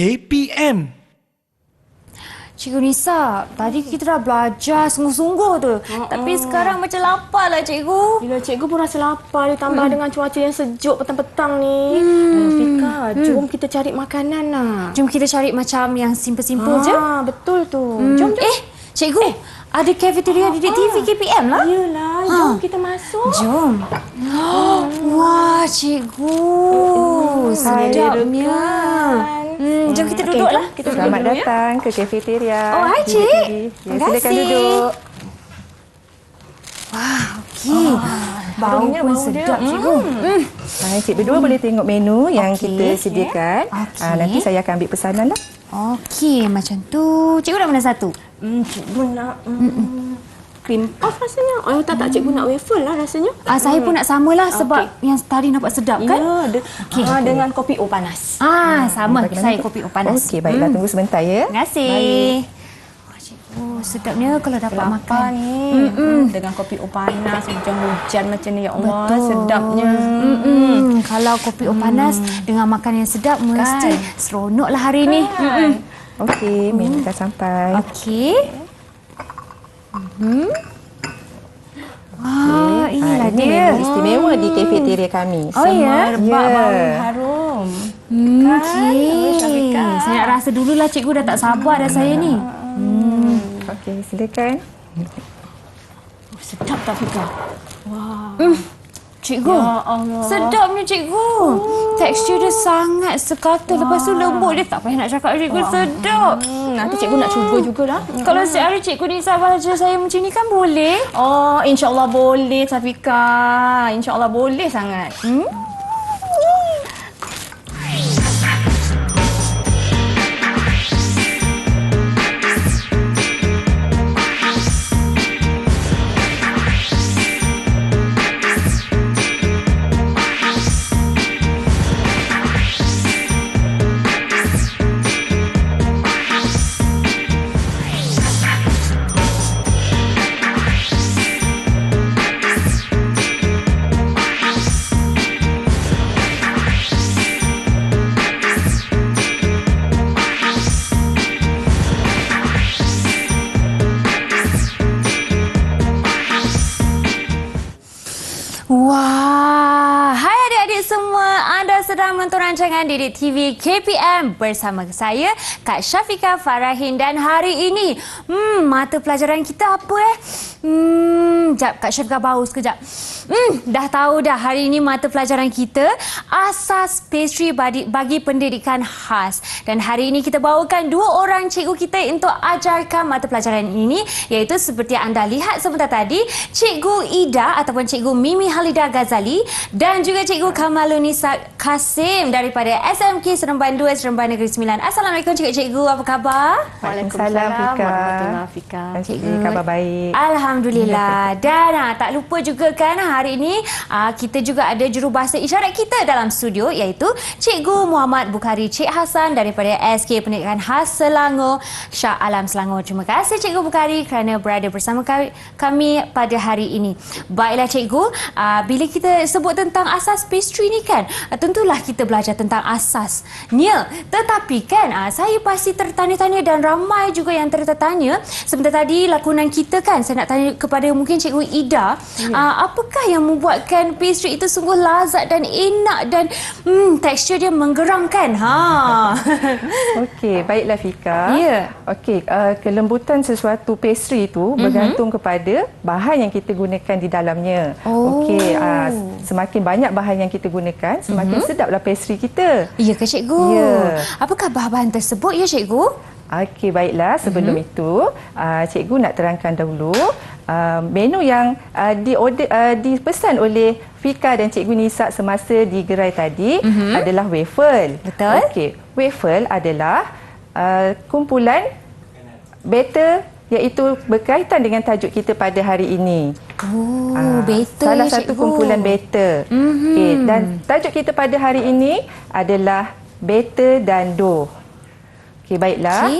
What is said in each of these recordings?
KPM. Cikgu Nisa, tadi kita dah belajar sungguh-sungguh tu. Tapi sekarang macam lapar lah cikgu. Bila cikgu pun rasa lapar ditambah dengan cuaca yang sejuk petang-petang ni. Fika, jom kita cari makanan nak. Jom kita cari macam yang simple-simple je. Betul tu. Jom. Cikgu, ada cafeteria di TV KPM lah. Yelah, jom kita masuk. Jom. Wah, cikgu. Sedapnya. Jom kita duduklah. Selamat datang ke kafeteria. Oh, hai cik. Ya, silakan duduk. Wah, okey. Bau pun sedap, cikgu. Cik berdua boleh tengok menu yang kita sediakan. Nanti saya akan ambil pesanan lah. Okey, macam tu. Cikgu nak mana satu? Cikgu nak cream puff rasanya. Oh, tak cikgu nak waffle lah rasanya. Saya pun nak samalah sebab yang tadi nampak sedap kan? Ya, dengan kopi O panas. Sama. Saya kopi O panas. Okey, baiklah. Tunggu sebentar ya. Terima kasih. Wah, cikgu, sedapnya kalau dapat makan ni. Dengan kopi O panas, hujan-hujan macam ni. Ya Allah, sedapnya. Kalau kopi O panas dengan makan yang sedap, mesti seronoklah hari ni. Okey, menu dah sampai. Okey. Inilah ini dia. menu istimewa di kafeteria kami. Merebak bau harum. Okey. Saya nak rasa dululah cikgu, dah tak sabar dah saya ni. Okey, silakan. Sedap tak Fika? Wah. Cikgu, Ya Allah. sedapnya cikgu. Tekstur dia sangat sekata. Lepas tu lembut dia. Tak payah nak cakap cikgu, sedap. Nanti cikgu nak cuba jugalah. Kalau setiap hari cikgu Nisa baca saya macam ni kan boleh? Oh, insya-Allah boleh Safika. Insya-Allah boleh sangat. Wah, hai adik-adik semua. Anda sedang menonton rancangan Didik TV KPM bersama saya, Kak Syafika Farahin. Dan hari ini, mata pelajaran kita apa Sekejap, Kak Syafika bau sekejap. Dah tahu dah hari ini mata pelajaran kita Asas Pastry bagi Pendidikan Khas. Dan hari ini kita bawakan dua orang cikgu kita untuk ajarkan mata pelajaran ini, iaitu seperti yang anda lihat sebentar tadi, Cikgu Ida ataupun Cikgu Mimi Halidah Ghazali dan juga Cikgu Kamalunisa Kasim daripada SMK Seremban 2 Seremban Negeri Sembilan. Assalamualaikum cikgu-cikgu, apa khabar? Waalaikumsalam Fika. Fika. Cikgu, khabar baik. Alhamdulillah. Dan tak lupa juga kan hari ini kita juga ada jurubahasa isyarat kita dalam studio, iaitu Cikgu Muhammad Bukhari Cik Hassan daripada SK Pendidikan Khas Selangor, Shah Alam Selangor. Terima kasih Cikgu Bukhari kerana berada bersama kami pada hari ini. Baiklah cikgu, bila kita sebut tentang asas pastry ni kan, tentulah kita belajar tentang asasnya. Tetapi kan saya pasti tertanya-tanya dan ramai juga yang tertanya. Sebentar tadi lakonan kita kan, saya nak tanya kepada mungkin Cikgu Ida, apakah yang membuatkan pastry itu sungguh lazat dan enak dan tekstur dia menggeramkan? Okey, baiklah Fika. Ya. Okey, kelembutan sesuatu pastry itu bergantung kepada bahan yang kita gunakan di dalamnya. Okey, semakin banyak bahan yang kita gunakan, semakin sedaplah pastry kita. Ya ke cikgu? Ya. Apakah bahan-bahan tersebut ya cikgu? Okey, baiklah. Sebelum itu, cikgu nak terangkan dahulu menu yang dipesan oleh Fika dan Cikgu Nisa semasa di gerai tadi adalah waffle. Betul. Okey, waffle adalah kumpulan batter iaitu berkaitan dengan tajuk kita pada hari ini. Batter salah ya, satu cikgu. kumpulan batter. Okey, dan tajuk kita pada hari ini adalah batter dan dough. Okey, baiklah.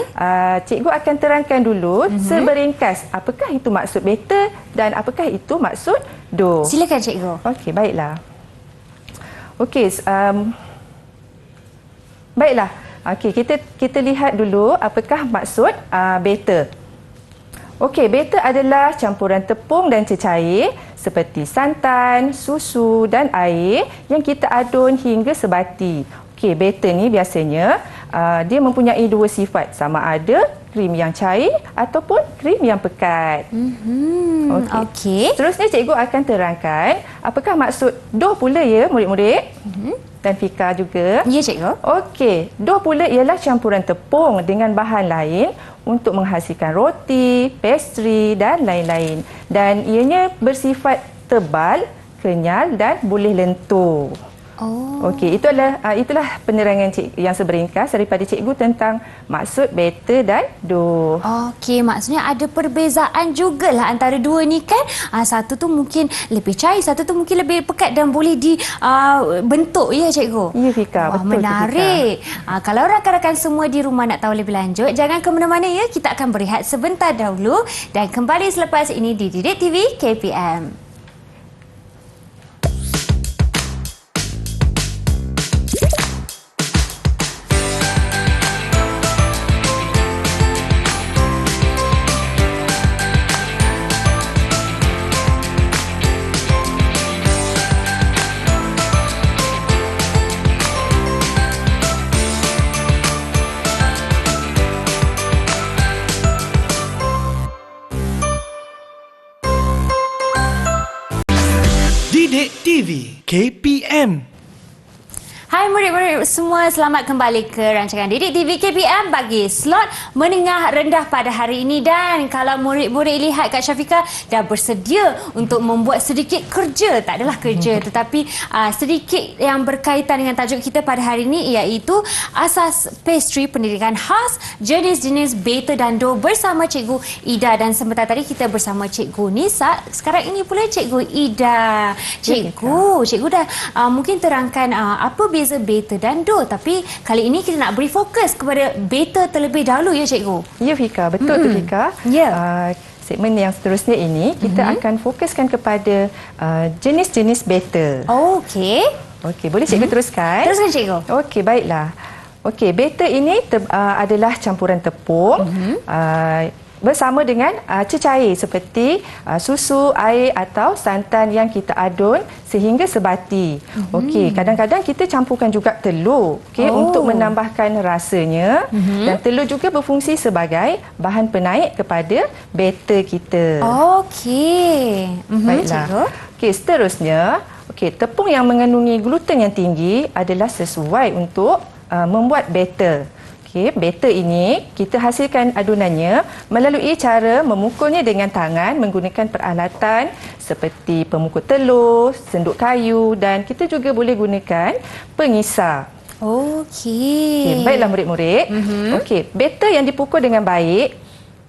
Cikgu akan terangkan dulu seberingkas apakah itu maksud batter dan apakah itu maksud dough. Silakan cikgu. Okey, baiklah. Okey, baiklah. Okey, kita lihat dulu apakah maksud batter. Okey, batter adalah campuran tepung dan cecair seperti santan, susu dan air yang kita adun hingga sebati. Okey, batter ni biasanya dia mempunyai dua sifat, sama ada krim yang cair ataupun krim yang pekat. Okey. Seterusnya cikgu akan terangkan apakah maksud dough pula ya murid-murid. Dan Fika juga. Ya, cikgu. Okey, dough pula ialah campuran tepung dengan bahan lain untuk menghasilkan roti, pastry dan lain-lain. Dan ianya bersifat tebal, kenyal dan boleh lentur. Okey, itulah penerangan yang seberingkas daripada cikgu tentang maksud batter dan dough. Okey, maksudnya ada perbezaan jugalah antara dua ni kan. Satu tu mungkin lebih cair, satu tu mungkin lebih pekat dan boleh dibentuk ya cikgu. Ya Fika, betul. Menarik. Kalau rakan-rakan semua di rumah nak tahu lebih lanjut, jangan ke mana-mana ya. Kita akan berehat sebentar dahulu dan kembali selepas ini di Didik TV KPM. Didik TV KPM. Hai murid-murid semua, selamat kembali ke rancangan Didik TV KPM bagi slot menengah rendah pada hari ini. Dan kalau murid-murid lihat Kak Syafiqah dah bersedia untuk membuat sedikit kerja, tak adalah kerja tetapi sedikit yang berkaitan dengan tajuk kita pada hari ini, iaitu asas pastry pendidikan khas, jenis-jenis batter dan dough bersama Cikgu Ida. Dan sebentar tadi kita bersama Cikgu Nisa, sekarang ini pula Cikgu Ida. Cikgu dah mungkin terangkan apa beza batter dan dough, tapi kali ini kita nak beri fokus kepada batter terlebih dahulu ya cikgu. Ya Fika, betul tu Fika. Ya. Segmen yang seterusnya ini kita akan fokuskan kepada jenis-jenis batter. Okey. Okey, boleh cikgu teruskan? Teruskan cikgu. Okey, baiklah. Okey, batter ini adalah campuran tepung bersama dengan cecair seperti susu, air atau santan yang kita adun sehingga sebati. Okey, kadang-kadang kita campurkan juga telur, untuk menambahkan rasanya, dan telur juga berfungsi sebagai bahan penaik kepada batter kita. Okey. Baiklah. Cikgu. Okey, seterusnya, tepung yang mengandungi gluten yang tinggi adalah sesuai untuk membuat batter. Batter ini kita hasilkan adunannya melalui cara memukulnya dengan tangan menggunakan peralatan seperti pemukul telur, senduk kayu, dan kita juga boleh gunakan pengisar. Okey. Baiklah murid-murid. Batter yang dipukul dengan baik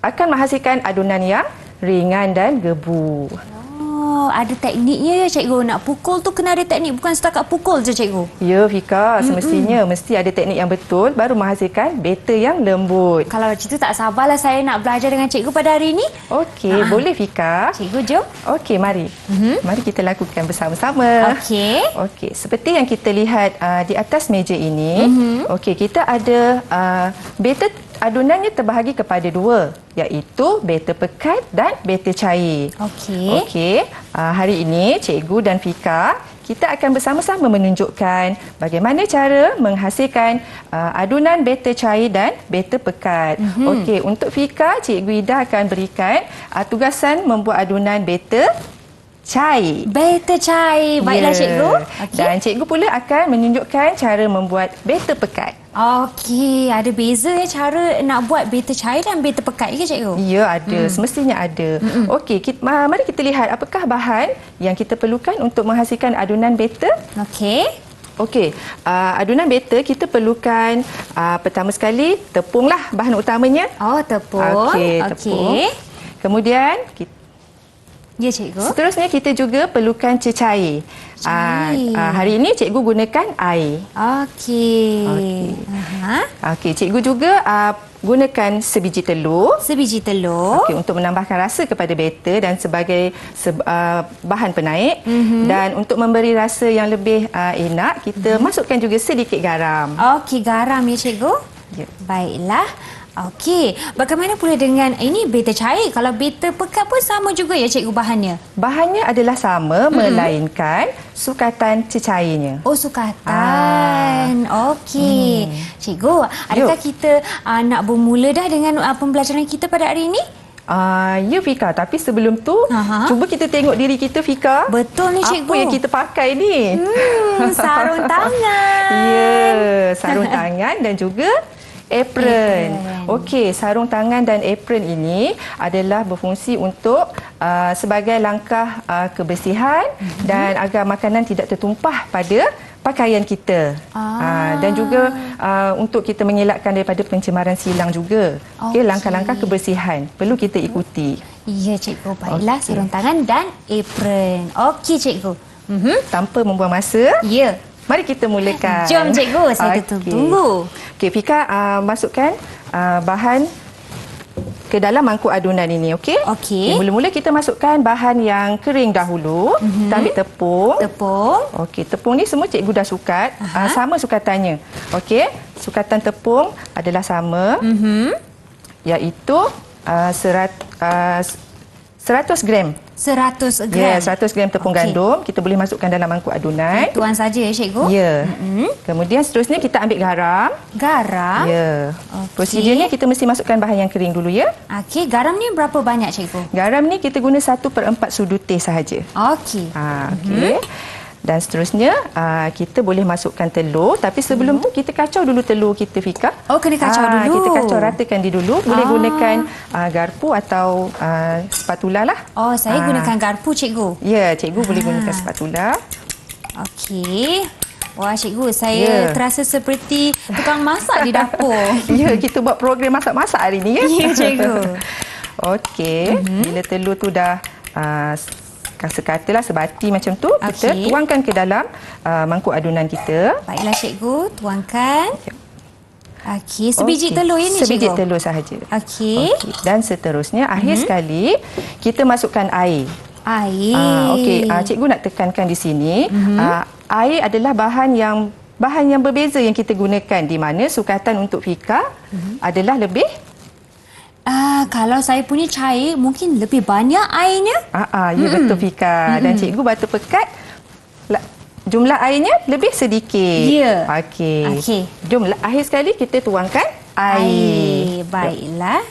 akan menghasilkan adunan yang ringan dan gebu. Ada tekniknya ya cikgu. Nak pukul tu kena ada teknik, bukan setakat pukul je cikgu. Ya Fika, semestinya mesti ada teknik yang betul baru menghasilkan batter yang lembut. Kalau macam tu tak sabarlah saya nak belajar dengan cikgu pada hari ini. Okey, boleh Fika. Cikgu jom. Okey, mari. Mari kita lakukan bersama-sama. Okey, seperti yang kita lihat di atas meja ini, kita ada batter. Adunannya terbahagi kepada dua, iaitu batter pekat dan batter cair. Okey. Hari ini Cikgu dan Fika kita akan bersama-sama menunjukkan bagaimana cara menghasilkan adunan batter cair dan batter pekat. Okey, untuk Fika, Cikgu Ida akan berikan tugasan membuat adunan batter cair. Batter cair. Baiklah cikgu. Dan cikgu pula akan menunjukkan cara membuat batter pekat. Okey, ada beza ya cara nak buat batter cair dan batter pekat ke cikgu? Ya, ada. Semestinya ada. Okey, mari kita lihat apakah bahan yang kita perlukan untuk menghasilkan adunan batter. Okey, adunan batter kita perlukan pertama sekali tepunglah bahan utamanya. Tepung. Okey, tepung. Kemudian Ya cikgu. Seterusnya kita juga perlukan cecair. Hari ini cikgu gunakan air. Okey. Okey, cikgu juga gunakan sebiji telur. Okey, untuk menambahkan rasa kepada batter dan sebagai bahan penaik. Dan untuk memberi rasa yang lebih enak, kita masukkan juga sedikit garam. Okey, garam ya cikgu. Ya. Baiklah. Okey, bagaimana pula dengan ini beta cair? Kalau beta pekat pun sama juga ya cikgu bahannya? Bahannya adalah sama, melainkan sukatan cecairnya. Oh, sukatan. Okey. Cikgu, adakah kita nak bermula dah dengan pembelajaran kita pada hari ini? Ya Fika, tapi sebelum tu cuba kita tengok diri kita Fika. Betul ni cikgu. Apa yang kita pakai ni? Sarung tangan. Ya, sarung tangan dan juga apron. Okey, sarung tangan dan apron ini adalah berfungsi untuk sebagai langkah kebersihan dan agar makanan tidak tertumpah pada pakaian kita. Dan juga untuk kita mengelakkan daripada pencemaran silang juga. Okey, langkah-langkah kebersihan perlu kita ikuti. Ya cikgu, baiklah sarung tangan dan apron. Okey cikgu. Tanpa membuang masa. Ya. Mari kita mulakan. Jom cikgu, saya tunggu. Okey, Fika masukkan bahan ke dalam mangkuk adunan ini, okey? Okey. Mula-mula kita masukkan bahan yang kering dahulu. Kita ambil tepung. Tepung. Okey, tepung ni semua cikgu dah sukat. Sama sukatannya. Okey, sukatan tepung adalah sama. Iaitu 100 gram. 100 gram. Ya, 100 gram tepung gandum. Kita boleh masukkan dalam mangkuk adunan. Tuan saja ya cikgu? Ya. Kemudian seterusnya kita ambil garam. Garam. Ya. Okey. Prosedurnya kita mesti masukkan bahan yang kering dulu ya. Okey, garam ni berapa banyak cikgu? Garam ni kita guna 1/4 sudu teh sahaja. Okey. Okey. Dan seterusnya kita boleh masukkan telur, tapi sebelum tu kita kacau dulu telur kita Fika. Oh, kena kacau dulu. Kita kacau ratakan dia dulu. Boleh gunakan garpu atau spatula lah. Oh, saya gunakan garpu cikgu. Ya, cikgu boleh gunakan spatula. Okey. Wah cikgu, saya terasa seperti tukang masak di dapur. Ya, kita buat program masak-masak hari ni ya. Ya cikgu. Okey, bila telur tu dah katalah sebati macam tu, kita tuangkan ke dalam mangkuk adunan kita. Baiklah cikgu, tuangkan. Okey, sebiji telur ini cikgu. Sebiji telur sahaja. Okey. Dan seterusnya akhir sekali kita masukkan air. Air. Okey, cikgu nak tekankan di sini, air adalah bahan yang berbeza yang kita gunakan, di mana sukatan untuk Fika adalah lebih. Kalau saya punya cair mungkin lebih banyak airnya. Ya betul Fika. Dan cikgu batu pekat jumlah airnya lebih sedikit. Ya. Okey. Jom akhir sekali kita tuangkan air. Baiklah.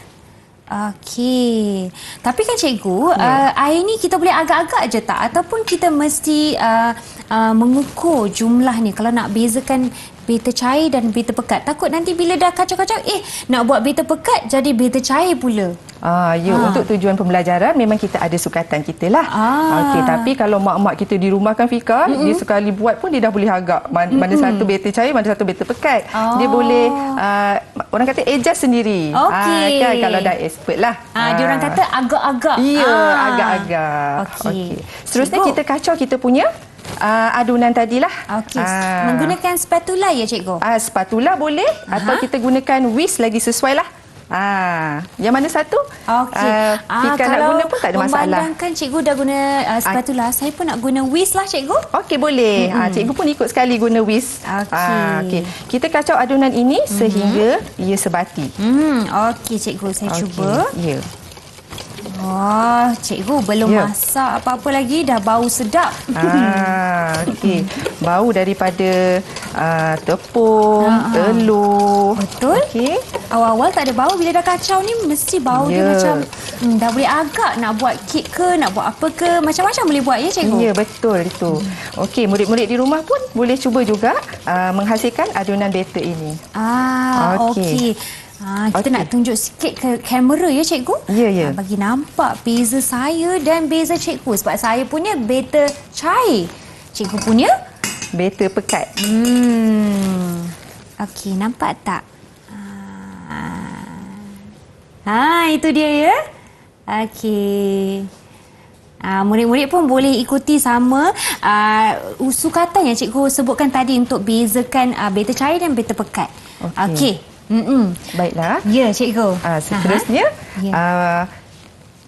Okey. Tapi kan cikgu, air ni kita boleh agak-agak je tak? Ataupun kita mesti mengukur jumlah ni kalau nak bezakan beta cair dan beta pekat. Takut nanti bila dah kacau-kacau, nak buat beta pekat jadi beta cair pula. Untuk tujuan pembelajaran memang kita ada sukatan kita lah. Okey, tapi kalau mak-mak kita di rumah kan Fika, dia sekali buat pun dia dah boleh agak mana satu beta cair, mana satu beta pekat. Dia boleh orang kata adjust sendiri. Okey. Kan kalau dah expert lah. Dia orang kata agak-agak. Ya, agak-agak. Okey. Seterusnya kita kacau kita punya adunan tadilah. Okey. Menggunakan spatula ya cikgu? Spatula boleh atau kita gunakan whisk lagi sesuai lah. Yang mana satu? Okey. Fika nak guna pun tak ada masalah. Memandangkan cikgu dah guna spatula, saya pun nak guna whisk lah cikgu. Okey, boleh. Cikgu pun ikut sekali guna whisk. Okey. Kita kacau adunan ini sehingga ia sebati. Okey cikgu, saya cuba. Ya. Wah, cikgu belum masak apa-apa lagi dah bau sedap. Okey. Bau daripada tepung, telur. Betul. Okey. Awal-awal tak ada bau, bila dah kacau ni mesti bau dia macam dah boleh agak nak buat kek ke, nak buat apa ke, macam-macam boleh buat ya cikgu? Ya, betul itu. Okey, murid-murid di rumah pun boleh cuba juga menghasilkan adunan batter ini. Okey. Kita nak tunjuk sikit ke kamera ya cikgu? Ya. Bagi nampak beza saya dan beza cikgu. Sebab saya punya batter cair. Cikgu punya? Batter pekat. Okey, nampak tak? Itu dia ya. Okey. Murid-murid pun boleh ikuti sama sukatan yang cikgu sebutkan tadi untuk bezakan batter cair dan batter pekat. Okey. Baiklah. Ya, cikgu. Seterusnya,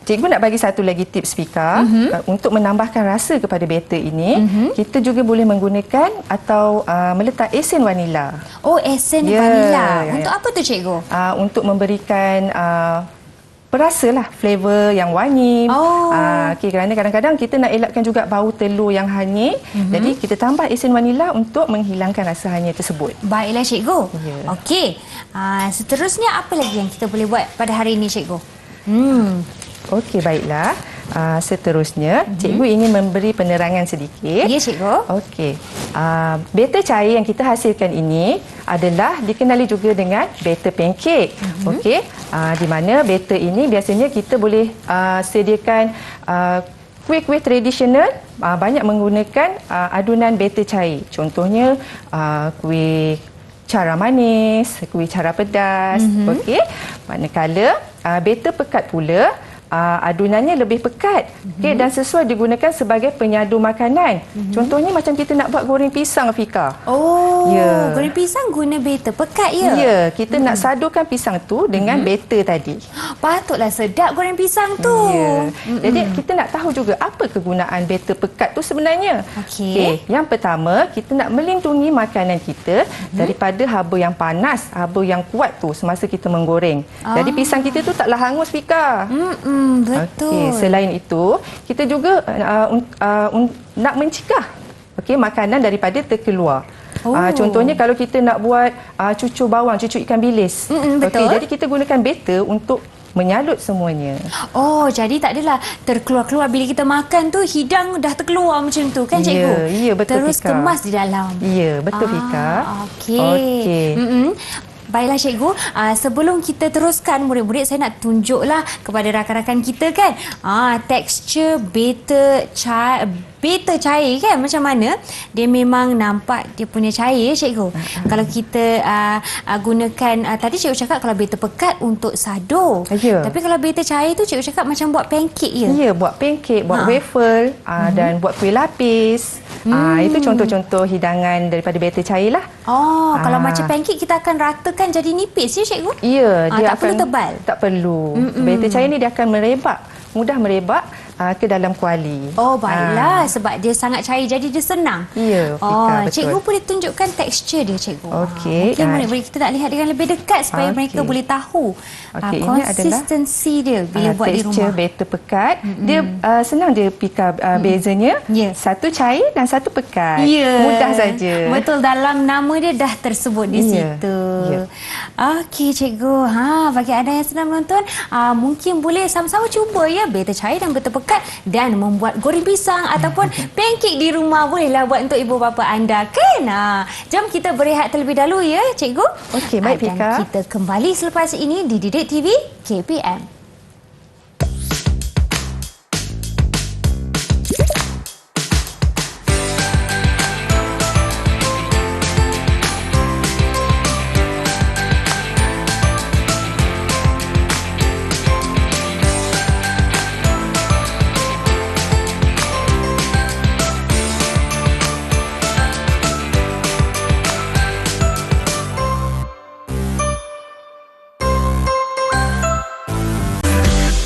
Cikgu nak bagi satu lagi tips Fika untuk menambahkan rasa kepada batter ini. Kita juga boleh menggunakan atau meletak esen vanila. Oh, esen vanila. Untuk apa tu cikgu? Untuk memberikan perasa lah, flavor yang wangi. Kerana kadang-kadang kita nak elakkan juga bau telur yang hanyir. Jadi kita tambah esen vanila untuk menghilangkan rasa hanyir tersebut. Baiklah cikgu. Okey. Seterusnya apa lagi yang kita boleh buat pada hari ini cikgu? Okey, baiklah. Seterusnya, cikgu ingin memberi penerangan sedikit. Ya, cikgu. Okey. Batter cair yang kita hasilkan ini adalah dikenali juga dengan batter pancake. Okey. Di mana batter ini biasanya kita boleh sediakan kuih-kuih tradisional banyak menggunakan adunan batter cair. Contohnya kuih cara manis, kuih cara pedas. Okey. Manakala batter pekat pula adunannya lebih pekat, dan sesuai digunakan sebagai penyadu makanan. Contohnya macam kita nak buat goreng pisang, Fika. Goreng pisang guna batter pekat ya? Ya, kita nak sadukan pisang tu dengan batter tadi. Patutlah sedap goreng pisang tu. Jadi kita nak tahu juga apa kegunaan batter pekat tu sebenarnya. Okey. Yang pertama, kita nak melindungi makanan kita daripada haba yang panas, haba yang kuat tu semasa kita menggoreng. Jadi pisang kita tu taklah hangus, Fika. Betul. Okey, selain itu, kita juga nak mencegah makanan daripada terkeluar. Contohnya kalau kita nak buat cucur bawang, cucur ikan bilis. Betul. Jadi kita gunakan batter untuk menyalut semuanya. Jadi tak adalah terkeluar-keluar bila kita makan tu hidang dah terkeluar macam tu kan cikgu? Ya, betul, Terus Fika. kemas di dalam. Ya, betul, Fika. Okey. Baiklah cikgu, sebelum kita teruskan murid-murid, saya nak tunjuklah kepada rakan-rakan kita kan tekstur batter cair kan macam mana. Dia memang nampak dia punya cair cikgu. Kalau kita gunakan tadi cikgu cakap kalau batter pekat untuk sado. Tapi kalau batter cair tu cikgu cakap macam buat pancake ya? Ya, buat pancake, buat waffle dan buat kuih lapis. Itu contoh-contoh hidangan daripada batter cair lah. Kalau macam pancake kita akan ratakan jadi nipis ya cikgu? Ya, dia tak perlu tebal? Tak perlu. Batter cair ni dia akan merebak, mudah merebak ke dalam kuali. Baiklah, sebab dia sangat cair jadi dia senang. Ya, Fika, betul. Cikgu boleh tunjukkan tekstur dia cikgu. Okey. Mungkin murid-murid kita nak lihat dengan lebih dekat supaya mereka boleh tahu konsistensi dia bila buat di rumah. Tekstur batter pekat. Dia senang je Fika bezanya. Satu cair dan satu pekat. Mudah saja. Betul, dalam nama dia dah tersebut di situ. Okey cikgu. Bagi anda yang sedang menonton, mungkin boleh sama-sama cuba ya batter cair dan batter pekat dan membuat goreng pisang ataupun pancake di rumah. Bolehlah buat untuk ibu bapa anda kan. Jom kita berehat terlebih dahulu ya cikgu. Okey, baik Fika. Dan kita kembali selepas ini di Didik TV KPM.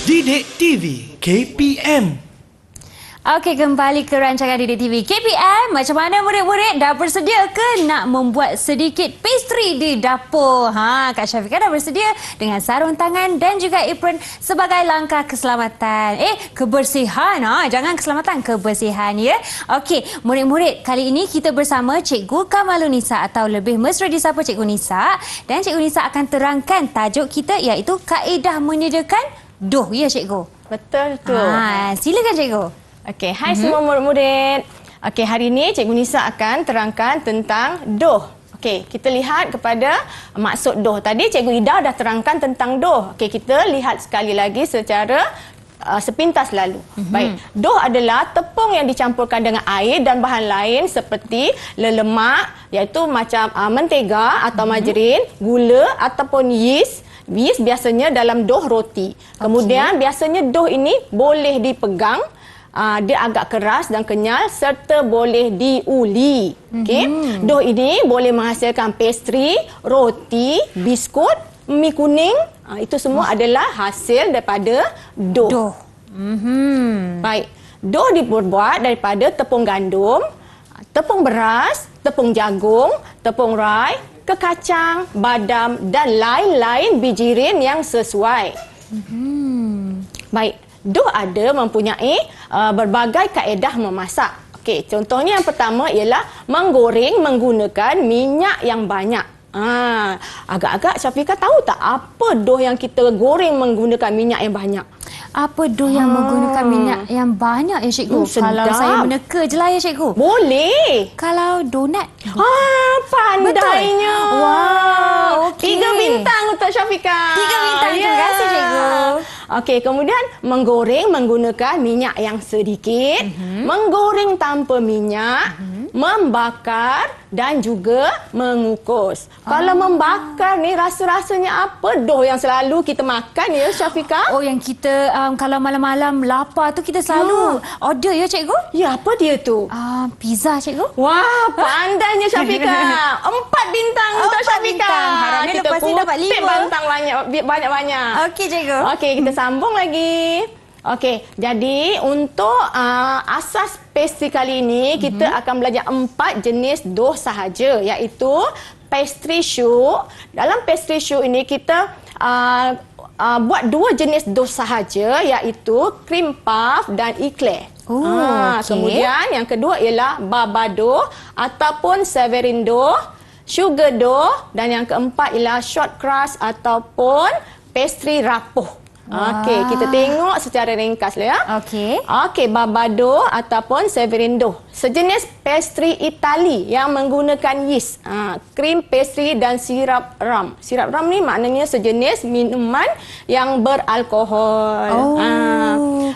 Didik TV KPM. Okey, kembali ke rancangan Didik TV KPM. Macam mana murid-murid? Dah bersedia ke nak membuat sedikit pastry di dapur? Kak Syafiqah dah bersedia dengan sarung tangan dan juga apron sebagai langkah keselamatan. Kebersihan. Jangan keselamatan, kebersihan ya. Okey, murid-murid, kali ini kita bersama Cikgu Kamalunisa atau lebih mesra disapa Cikgu Nisa. Dan Cikgu Nisa akan terangkan tajuk kita iaitu kaedah menyediakan doh. Ya cikgu? Betul tu. Silakan cikgu. Okey, hai semua murid-murid. Okey, hari ini Cikgu Nisa akan terangkan tentang doh. Okey, kita lihat kepada maksud doh. Tadi Cikgu Ida dah terangkan tentang doh. Okey, kita lihat sekali lagi secara sepintas lalu. Baik, doh adalah tepung yang dicampurkan dengan air dan bahan lain seperti lelemak, iaitu macam mentega atau margarin, gula ataupun yeast. Yeast biasanya dalam doh roti. Kemudian biasanya doh ini boleh dipegang, dia agak keras dan kenyal serta boleh diuli. Okey. Doh ini boleh menghasilkan pastry, roti, biskut, mi kuning. Itu semua adalah hasil daripada doh. Baik. Dough dibuat daripada tepung gandum, tepung beras, tepung jagung, tepung rai, kekacang, badam dan lain-lain bijirin yang sesuai. Baik. Dough ada mempunyai berbagai kaedah memasak. Okey, contohnya yang pertama ialah menggoreng menggunakan minyak yang banyak. Agak-agak Syafiqah tahu tak apa dough yang kita goreng menggunakan minyak yang banyak? Apa dough yang menggunakan minyak yang banyak ya cikgu? Kalau sedap. saya meneka je lah ya cikgu. Boleh. Kalau donat. Pandainya. Wah, okey. 3 bintang untuk Syafiqah. 3 bintang. Terima kasih cikgu. Okey, kemudian menggoreng menggunakan minyak yang sedikit, menggoreng tanpa minyak, membakar dan juga mengukus. Kalau membakar ni rasa-rasanya apa dough yang selalu kita makan ya Syafiqah? Oh, yang kita kalau malam-malam lapar tu kita selalu order ya cikgu? Ya, apa dia tu? Pizza cikgu. Wah, pandainya Syafiqah. 4 bintang untuk 4 Syafiqah. bintang. Harapnya Kita lepas ni dapat kutip 5. bintang banyak-banyak. Okey cikgu. Okey, kita sambung lagi. Okey, jadi untuk asas pastry kali ini kita akan belajar 4 jenis dough sahaja, iaitu pastry choux. Dalam pastry choux ini kita buat 2 jenis dough sahaja, iaitu cream puff dan eclair. Okey. Kemudian yang kedua ialah baba dough ataupun savarin dough, sugar dough dan yang keempat ialah short crust ataupun pastry rapuh. Okey, kita tengok secara ringkas ya. Okey. Okey, baba dough ataupun savarin dough. Sejenis pastry Itali yang menggunakan yeast, krim pastry dan sirap rum. Sirap rum ni maknanya sejenis minuman yang beralkohol.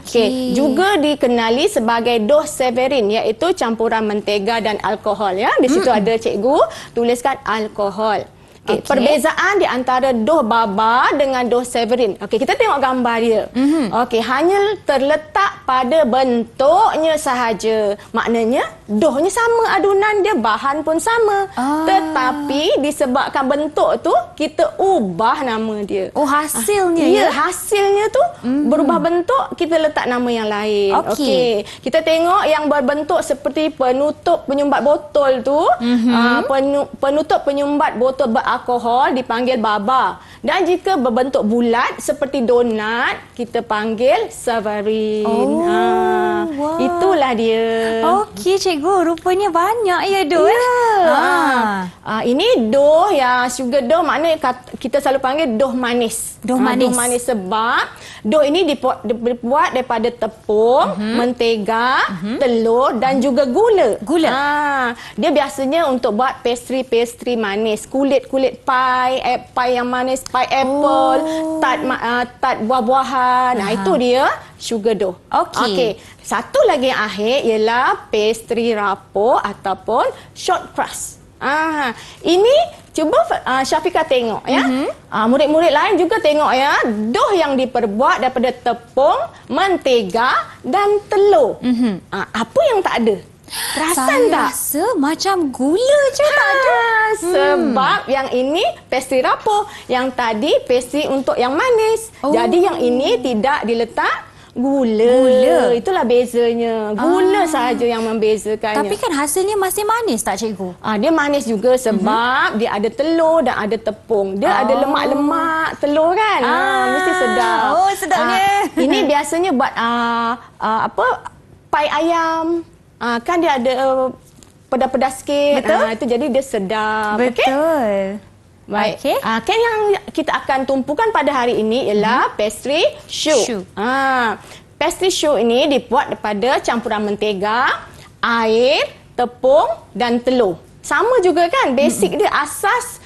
Okey, juga dikenali sebagai dough savarin, iaitu campuran mentega dan alkohol ya. Di situ ada cikgu tuliskan alkohol. Okay. Perbezaan di antara dough baba dengan dough savarin. Okey, kita tengok gambar dia. Okey, hanya terletak pada bentuknya sahaja. Maknanya doughnya sama adunan dia, bahan pun sama. Tetapi disebabkan bentuk tu kita ubah nama dia. Oh, hasilnya ya? Hasilnya tu berubah bentuk, kita letak nama yang lain. Okey. Kita tengok yang berbentuk seperti penutup penyumbat botol tu, penutup penyumbat botol beralkohol dipanggil baba. Dan jika berbentuk bulat seperti donat, kita panggil savarin. Wow. Itulah dia. Okey cikgu, rupanya banyak ya dough. Ini dough ya, sugar dough maknanya kita selalu panggil dough manis. Dough manis. Dough manis sebab dough ini dibuat daripada tepung, mentega, telur dan juga gula. Dia biasanya untuk buat pastry manis, kulit-kulit pie yang manis, pie apple, tart buah-buahan. Itu dia sugar dough. Okey. Satu lagi yang akhir ialah pastry rapuh ataupun short crust. Ini cuba Syafiqah tengok ya. Murid-murid lain juga tengok ya. Dough yang diperbuat daripada tepung, mentega dan telur. Apa yang tak ada? Perasan tak? Rasa macam gula je tak ada. Sebab yang ini pastry rapuh, yang tadi pastry untuk yang manis. Jadi yang ini tidak diletak gula. Itulah bezanya. Gula sahaja yang membezakannya. Tapi kan hasilnya masih manis tak cikgu? Dia manis juga sebab dia ada telur dan ada tepung. Dia ada lemak-lemak telur kan. Mesti sedap. Oh, sedapnya. Ini biasanya buat pie ayam. Kan dia ada pedas-pedas sikit. Itu jadi dia sedap. Betul. Baik. Kan yang kita akan tumpukan pada hari ini ialah pastry choux. Pastry choux ini dibuat daripada campuran mentega, air, tepung dan telur. Sama juga kan? Basic dia, asas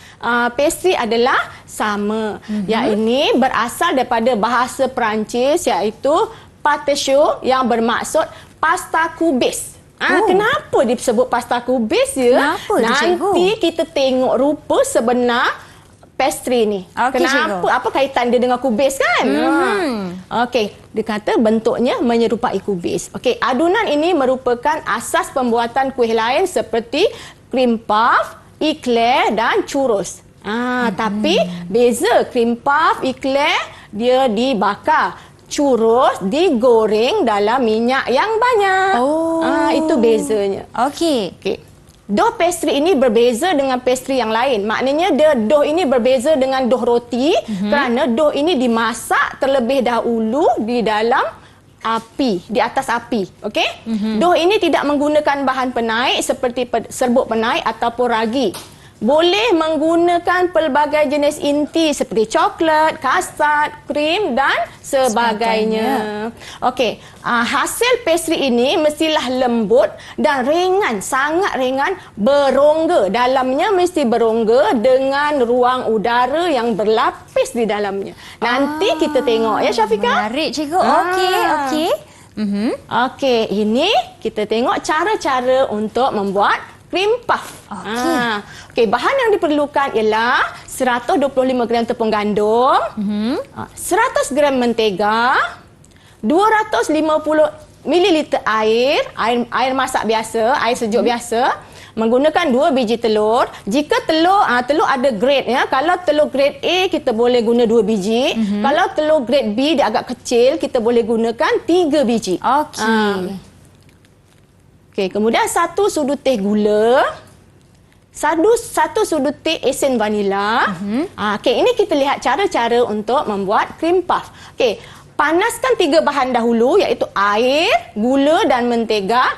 pastry adalah sama. Yang ini berasal daripada bahasa Perancis, iaitu pâte choux yang bermaksud pasta kubis. Kenapa disebut pasta kubis ya? Kenapa tu, cikgu? Nanti kita tengok rupa sebenar pastry ni. Okey, Kenapa? cikgu. Apa kaitan dia dengan kubis kan? Okey, dia kata bentuknya menyerupai kubis. Okey, adunan ini merupakan asas pembuatan kuih lain seperti cream puff, eclair dan churros. Tapi beza cream puff, eclair dia dibakar. churros digoreng dalam minyak yang banyak. Itu bezanya. Okey. Okey. Dough pastry ini berbeza dengan pastry yang lain. Maknanya dough ini berbeza dengan dough roti kerana dough ini dimasak terlebih dahulu di dalam api, di atas api. Okey? Dough ini tidak menggunakan bahan penaik seperti serbuk penaik ataupun ragi. Boleh menggunakan pelbagai jenis inti seperti coklat, kastad, krim dan sebagainya. Okey, hasil pastry ini mestilah lembut dan ringan, sangat ringan, berongga. Dalamnya mesti berongga dengan ruang udara yang berlapis di dalamnya. Nanti kita tengok ya Syafiqah. Menarik cikgu. Okey. Okey, ini kita tengok cara-cara untuk membuat cream puff. Okey, bahan yang diperlukan ialah 125 gram tepung gandum, 100 gram mentega, 250 ml air masak biasa, air sejuk biasa, menggunakan 2 biji telur. Jika telur ada grade ya. Kalau telur grade A kita boleh guna 2 biji. Kalau telur grade B dia agak kecil, kita boleh gunakan 3 biji. Okey. Okey, kemudian 1 sudu teh gula, 1 sudu teh esen vanila. Okey, ini kita lihat cara-cara untuk membuat cream puff. Okey, panaskan 3 bahan dahulu iaitu air, gula dan mentega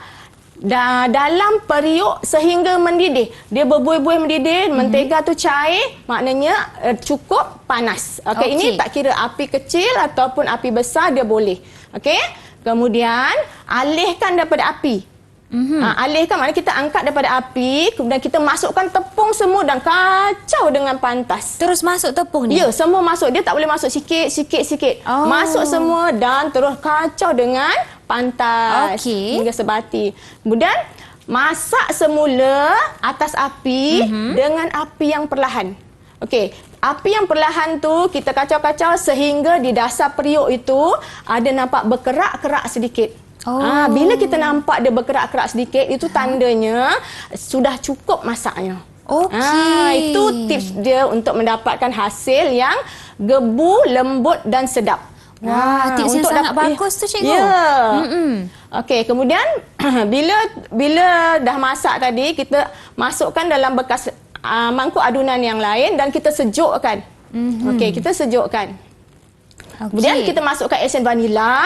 dalam periuk sehingga mendidih. Dia berbuih-buih mendidih, mentega tu cair, maknanya cukup panas. Okey, ini tak kira api kecil ataupun api besar dia boleh. Okey? Kemudian alihkan daripada api. Alihkan maknanya kita angkat daripada api, kemudian kita masukkan tepung semua dan kacau dengan pantas. Terus masuk tepung ni? Ya, semua masuk. Dia tak boleh masuk sikit. Masuk semua dan terus kacau dengan pantas hingga sebati. Kemudian masak semula atas api dengan api yang perlahan. Okey, api yang perlahan tu kita kacau-kacau sehingga di dasar periuk itu ada nampak berkerak-kerak sedikit. Bila kita nampak dia berkerak-kerak sedikit, itu tandanya sudah cukup masaknya. Itu tips dia untuk mendapatkan hasil yang gebu, lembut dan sedap. Wah, tips yang sangat bagus tu cikgu. Ya. Okey, kemudian bila dah masak tadi, kita masukkan dalam bekas mangkuk adunan yang lain dan kita sejukkan. Okey, kita sejukkan. Kemudian kita masukkan esen vanila.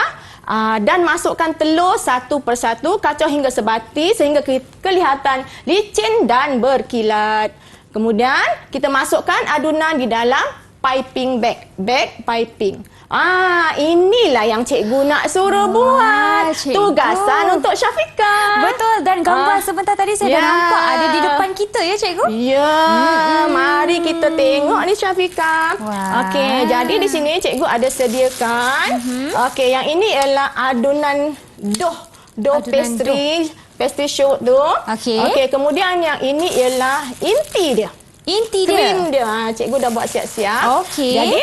Dan masukkan telur satu persatu, kacau hingga sebati sehingga kelihatan licin dan berkilat. Kemudian kita masukkan adunan di dalam piping bag piping. Inilah yang cikgu nak suruh buat. Cikgu. Tugasan untuk Syafiqah. Betul, dan gambar sebentar tadi saya dah nampak ada di depan kita ya cikgu. Ya, mari kita tengok ni Syafiqah. Okey, jadi di sini cikgu ada sediakan. Okey, yang ini ialah adunan dough pastry shoot tu. Okey, kemudian yang ini ialah inti dia. Krim dia. Cikgu dah buat siap-siap. Okey. Jadi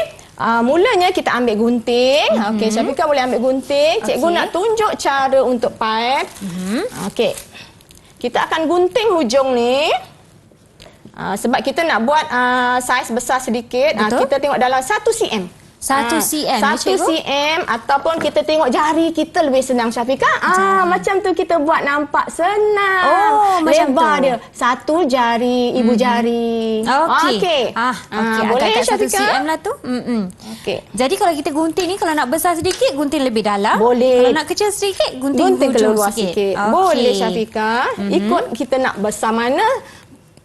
mulanya kita ambil gunting. Okey, Syafiqah boleh ambil gunting. Cikgu nak tunjuk cara untuk pipe. Okey. Kita akan gunting hujung ni. Sebab kita nak buat saiz besar sedikit. Kita tengok dalam 1 cm. 1 cm 1 cm ataupun kita tengok jari kita lebih senang Syafiqah. Macam tu kita buat nampak senang. Lebar dia 1 jari ibu jari. Okey. Boleh Syafiqah? 1 cm lah tu. Okey. Jadi kalau kita gunting ni, kalau nak besar sedikit gunting lebih dalam. Boleh. Kalau nak kecil sedikit gunting keluar sikit. Boleh Syafiqah. Ikut kita nak besar mana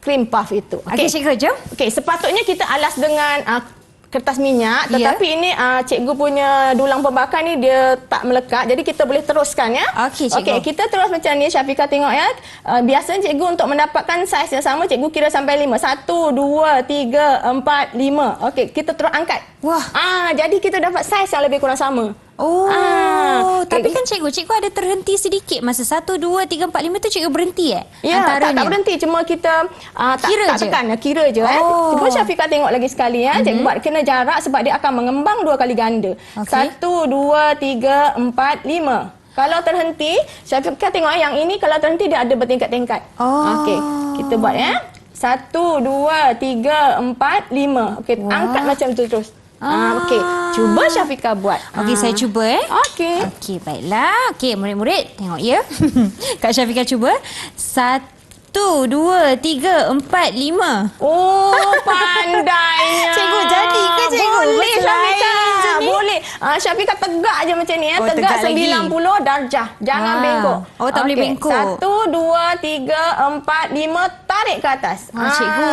cream puff itu. Okey, cikgu jom. Okey, sepatutnya kita alas dengan kertas minyak, tetapi ini cikgu punya dulang pembakar ni dia tak melekat, jadi kita boleh teruskan ya. Okey, cikgu. Okey, kita terus macam ni Syafiqah tengok ya. Biasanya cikgu untuk mendapatkan saiz yang sama, cikgu kira sampai 5. 1, 2, 3, 4, 5. Okey, kita terus angkat. Wah. Jadi kita dapat saiz yang lebih kurang sama. Tapi kan cikgu ada terhenti sedikit masa 1, 2, 3, 4, 5 tu cikgu berhenti Ya, tak berhenti, cuma kita tak tekan, kira je Cuba Syafiqah tengok lagi sekali ya. Cikgu buat kena jarak sebab dia akan mengembang 2 kali ganda. 1, 2, 3, 4, 5. Kalau terhenti, Syafiqah tengok yang ini kalau terhenti dia ada bertingkat-tingkat. Okey, kita buat ya. 1, 2, 3, 4, 5. Okey, angkat macam tu terus. Okey, cuba Syafiqah buat. Okey, saya cuba Okey. Okey, baiklah. Okey, murid-murid tengok ya. Kak Syafiqah cuba. 1, 2, 3, 4, 5. Oh, pandainya. Cikgu, jadi ke cikgu? Boleh Betul Syafiqah. macam ni? Boleh. Syafiqah tegak je macam ni. Oh, Tegak tegak lagi. 90 darjah. Jangan bengkok. Oh, tak boleh bengkok. 1, 2, 3, 4, 5. Tarik ke atas.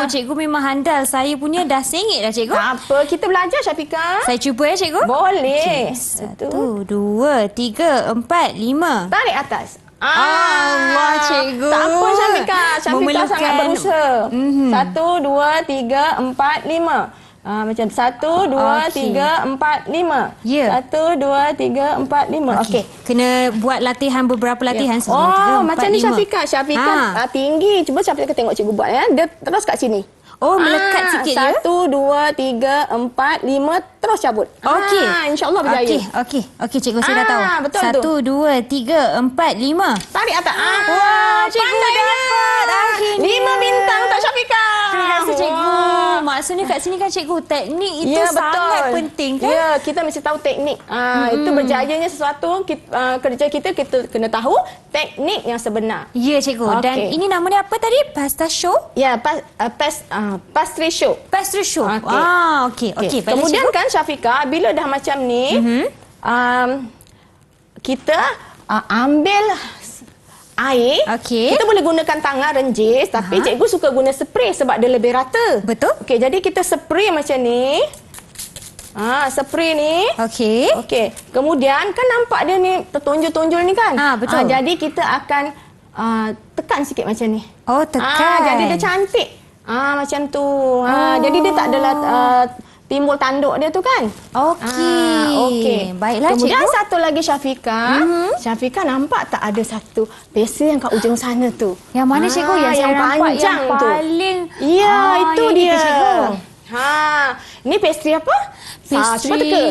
Cikgu memang handal. Saya punya dah sengit dah, cikgu. Tak apa. Kita belajar Syafiqah. Saya cuba ya, cikgu. Boleh. 1, 2, 3, 4, 5. Tarik atas. Allah, cikgu. Tak apa Syafiqah. Syafiqah Memerlukan- sangat berusaha. 1, 2, 3, 4, 5. Macam 1, 2, Okey. 3, 4, 5. Ya. 1, 2, 3, 4, 5. Okey. Kena buat latihan beberapa latihan. 1, 2, 3, 4, macam ni 5. Syafiqah. Syafiqah tinggi. Cuba Syafiqah tengok cikgu buat ya. Dia terus kat sini. Oh, melekat sikit ya. 1, 2, 3, 4, 5. Terus cabut. Okey. InsyaAllah berjaya. Okey, cikgu saya dah tahu. Betul 1, 2, 3, 4, 5. Tarik atas. Wah, cikgu pandainya. dapat akhirnya. 5 bintang untuk Syafiqah. Terima kasih, cikgu. Maksudnya kat sini kan cikgu, teknik itu sangat penting kan? Ya, kita mesti tahu teknik. Itu berjayanya sesuatu, kerja kita kena tahu teknik yang sebenar. Ya, cikgu. Dan Okey. ini nama dia apa tadi? Pasta show? Ya, pastry show. Pastry show. Okey. Okey. Okey. Baiklah, Kemudian cikgu. kan Syafiqah, bila dah macam ni, kita ambil air. Okey. Kita boleh gunakan tangan renjis, tapi cikgu suka guna spray sebab dia lebih rata. Betul. Okey, jadi kita spray macam ni. Spray ni. Okey. Okey. Kemudian kan nampak dia ni tertonjol-tonjol ni kan? Betul. Jadi kita akan tekan sikit macam ni. Oh, tekan. Jadi dia cantik. Macam tu. Jadi dia tak adalah timbul tanduk dia tu kan? Okey. Okey. Baiklah, kemudian cikgu. satu lagi Syafiqah. Syafiqah nampak tak ada satu pastry yang kat ujung sana tu? Yang mana cikgu? Yang saya nampak panjang yang tu. paling... Ya, itu yang dia. itu, cikgu. Ini pastry apa? Cuba teka.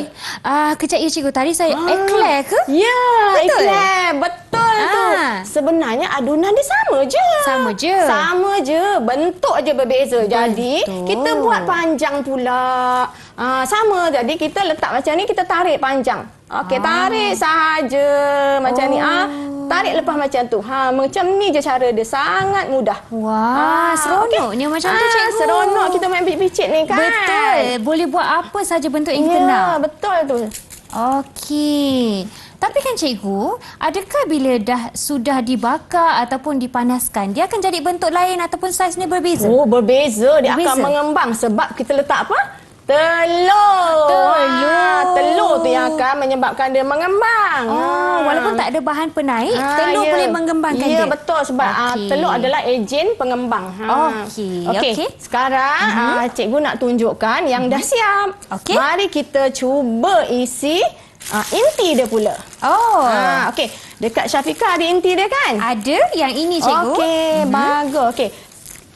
Kejap ya, cikgu. Tadi saya eclair ke? Ya, Betul? eclair. Betul tu. Sebenarnya adunan dia sama je. Sama je. Sama je. Bentuk je berbeza. Jadi, kita buat panjang pula. Sama. Jadi, kita letak macam ni, kita tarik panjang. Okey, tarik sahaja. Macam ni. Tarik lepas macam tu. Macam ni je cara dia. Sangat mudah. Wah, seronoknya macam tu, cikgu. Seronok kita main picit ni kan. Betul. Boleh buat apa saja bentuk yang kita Ya, nak. betul tu. Okey. Tapi kan cikgu, adakah bila sudah dibakar ataupun dipanaskan, dia akan jadi bentuk lain ataupun saiznya berbeza? Oh, berbeza. Dia Berbeza. akan mengembang sebab kita letak apa? Telur. Telur tu yang akan menyebabkan dia mengembang. Walaupun tak ada bahan penaik, telur ya. boleh mengembangkan dia. Ya, betul. Sebab Okey. telur adalah ejen pengembang. Okey. Sekarang cikgu nak tunjukkan yang dah siap. Okey. Mari kita cuba isi inti dia pula. Okey. Dekat Syafiqah ada inti dia kan? Ada yang ini, cikgu. Okey, bagus. Okey.